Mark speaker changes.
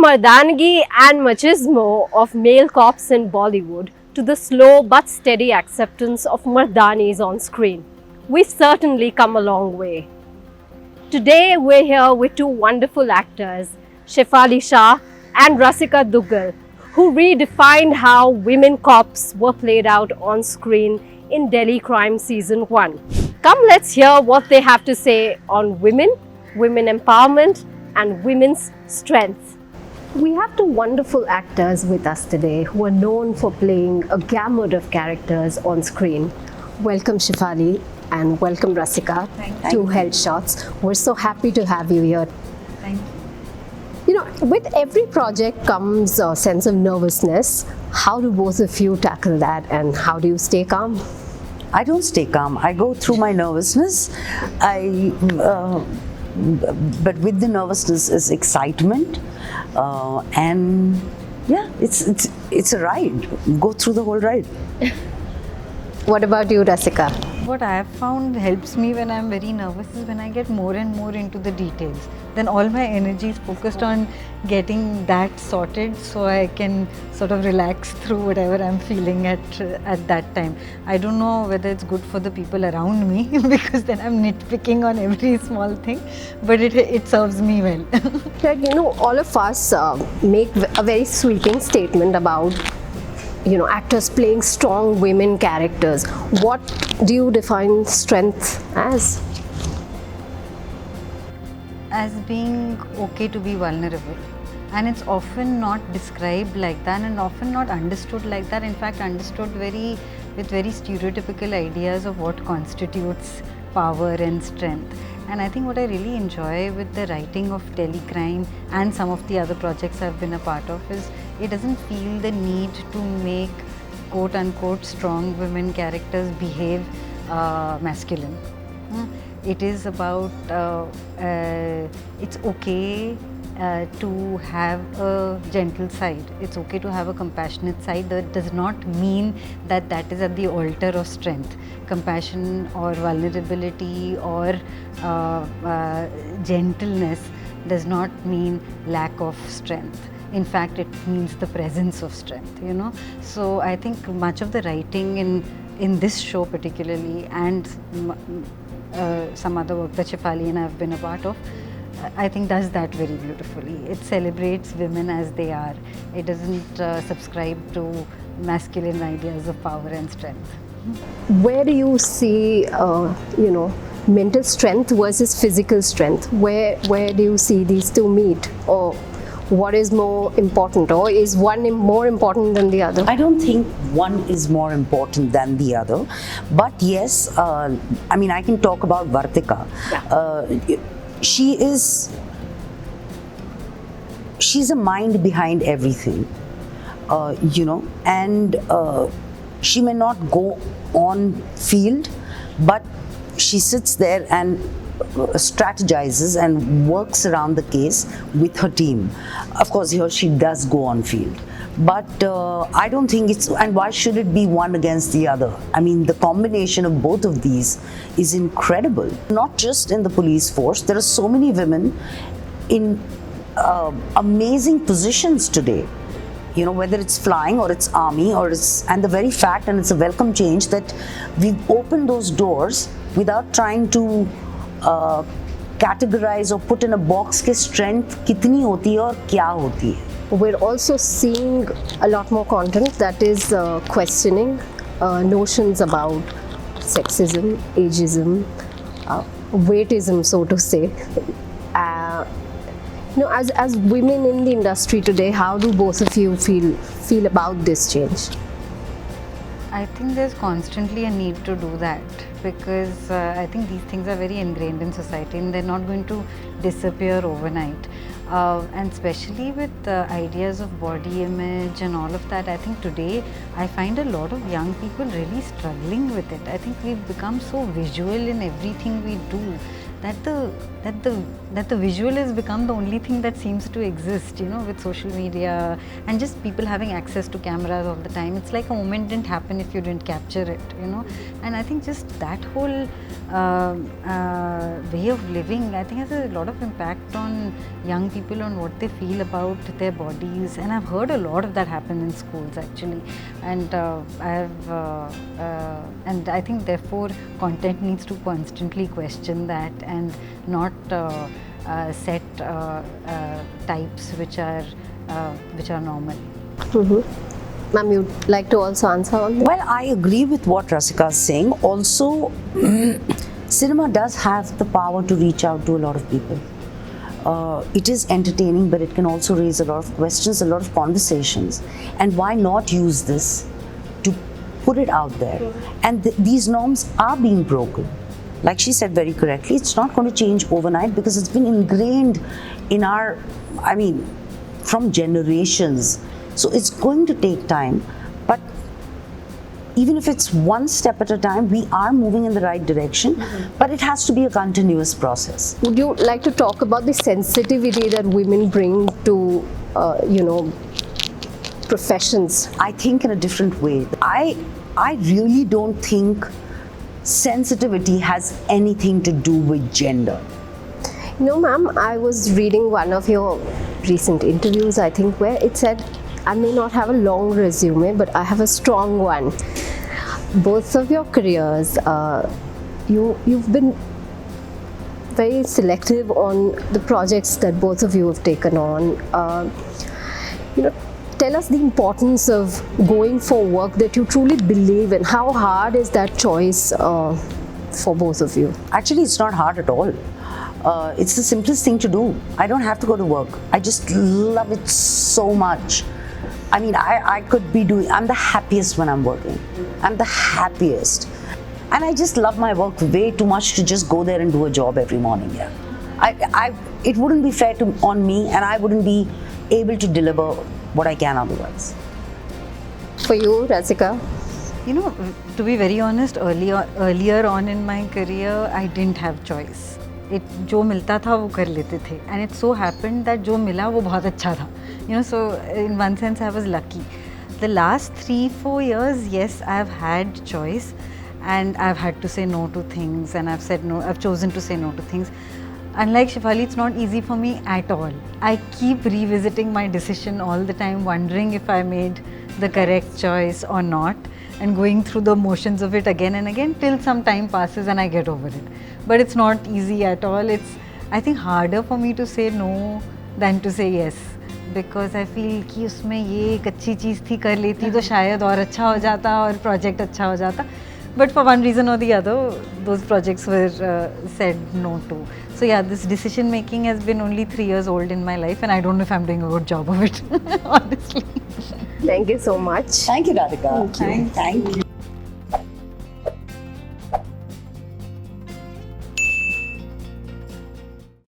Speaker 1: mardangi and machismo of male cops in Bollywood to the slow but steady acceptance of mardanis on screen, we've certainly come a long way. Today we're here with two wonderful actors, Shefali Shah and Rasika Dugal, who redefined how women cops were played out on screen in Delhi Crime Season 1. Come, let's hear what they have to say on women, women empowerment and women's strength. We have two wonderful actors with us today who are known for playing a gamut of characters on screen. Welcome Shefali and welcome Rasika to HealthShots. We're so happy to have you here.
Speaker 2: Thank you.
Speaker 1: You know, with every project comes a sense of nervousness. How do both of you tackle that and how do you stay calm?
Speaker 2: I don't stay calm. I go through my nervousness. But with the nervousness is excitement, and yeah, it's a ride. Go through the whole ride.
Speaker 1: What about you, Rasika?
Speaker 3: What I have found helps me when I'm very nervous is when I get more and more into the details. Then all my energy is focused on getting that sorted so I can sort of relax through whatever I'm feeling at that time. I don't know whether it's good for the people around me because then I'm nitpicking on every small thing, but it serves me well.
Speaker 1: Like, you know, all of us make a very sweeping statement about actors playing strong women characters. What do you define strength as?
Speaker 3: As being okay to be vulnerable. And it's often not described like that and often not understood like that. In fact, understood with very stereotypical ideas of what constitutes power and strength. And I think what I really enjoy with the writing of Telecrime and some of the other projects I've been a part of is it doesn't feel the need to make quote unquote strong women characters behave masculine. It is about it's okay to have a gentle side. It's okay to have a compassionate side. That does not mean that is at the altar of strength. Compassion or vulnerability or gentleness does not mean lack of strength. In fact, it means the presence of strength, So I think much of the writing in this show particularly and some other work that Shefali and I have been a part of, I think does that very beautifully. It celebrates women as they are. It doesn't subscribe to masculine ideas of power and strength.
Speaker 1: Where do you see, mental strength versus physical strength? Where do you see these two meet? Or what is more important? Or is one more important than the other?
Speaker 2: I don't think one is more important than the other. But yes, I can talk about Radhika. Yeah. She's a mind behind everything, and she may not go on field, but she sits there and strategizes and works around the case with her team. Of course, here she does go on field. But I don't think and why should it be one against the other? I mean, the combination of both of these is incredible. Not just in the police force, there are so many women in amazing positions today. Whether it's flying or it's army and the very fact, and it's a welcome change, that we've opened those doors without trying to categorize or put in a box ke strength kitni hoti hai aur kya hoti hai.
Speaker 1: We're also seeing a lot more content that is questioning notions about sexism, ageism, weightism, so to say. As women in the industry today, how do both of you feel about this change?
Speaker 3: I think there's constantly a need to do that because I think these things are very ingrained in society and they're not going to disappear overnight. And especially with ideas of body image and all of that, I think today I find a lot of young people really struggling with it. I think we've become so visual in everything we do that the visual has become the only thing that seems to exist, you know, with social media and just people having access to cameras all the time. It's like a moment didn't happen if you didn't capture it, you know. And I think just that whole way of living, I think, has a lot of impact on young people, on what they feel about their bodies. And I've heard a lot of that happen in schools actually. And and I think therefore content needs to constantly question that and not set types which are normal.
Speaker 1: Ma'am, you'd like to also answer on that?
Speaker 2: Well, I agree with what Rasika is saying. Also, cinema does have the power to reach out to a lot of people. It is entertaining, but it can also raise a lot of questions, a lot of conversations. And why not use this to put it out there? And these norms are being broken. Like she said very correctly, it's not going to change overnight because it's been ingrained in our, I mean, from generations. So it's going to take time. But even if it's one step at a time, we are moving in the right direction. But it has to be a continuous process.
Speaker 1: Would you like to talk about the sensitivity that women bring to, professions?
Speaker 2: I think in a different way. I really don't think sensitivity has anything to do with gender.
Speaker 1: No, ma'am, I was reading one of your recent interviews, I think, where it said, I may not have a long resume, but I have a strong one. Both of your careers, you've been very selective on the projects that both of you have taken on. Tell us the importance of going for work that you truly believe in. How hard is that choice for both of you?
Speaker 2: Actually, it's not hard at all. It's the simplest thing to do. I don't have to go to work. I just love it so much. I mean, I could be doing, I'm the happiest when I'm working. I'm the happiest. And I just love my work way too much to just go there and do a job every morning. Yeah. It wouldn't be fair on me, and I wouldn't be able to deliver what I can otherwise.
Speaker 1: For you, Rasika?
Speaker 3: You know, to be very honest, earlier on in my career, I didn't have choice. जो मिलता था वो कर लेते थे, and it so happened that जो मिला वो बहुत अच्छा था. You know, so in one sense I was lucky. The last 3-4 years, yes, I've had choice, and I've had to say no to things, and I've said no. I've chosen to say no to things. Unlike Shefali, it's not easy for me at all. I keep revisiting my decision all the time, wondering if I made the correct choice or not, and going through the motions of it again and again till some time passes and I get over it. But it's not easy at all. It's, I think, harder for me to say no than to say yes, because I feel कि उसमें ये एक अच्छी चीज़ थी, कर लेती तो शायद और अच्छा हो जाता और project अच्छा हो जाता. But for one reason or the other, those projects were said no to. So yeah, this decision making has been only 3 years old in my life, and I don't know if I'm doing a good job of it, honestly.
Speaker 1: Thank you so much.
Speaker 2: Thank you, Radhika.
Speaker 1: Thank you.
Speaker 2: Thank you.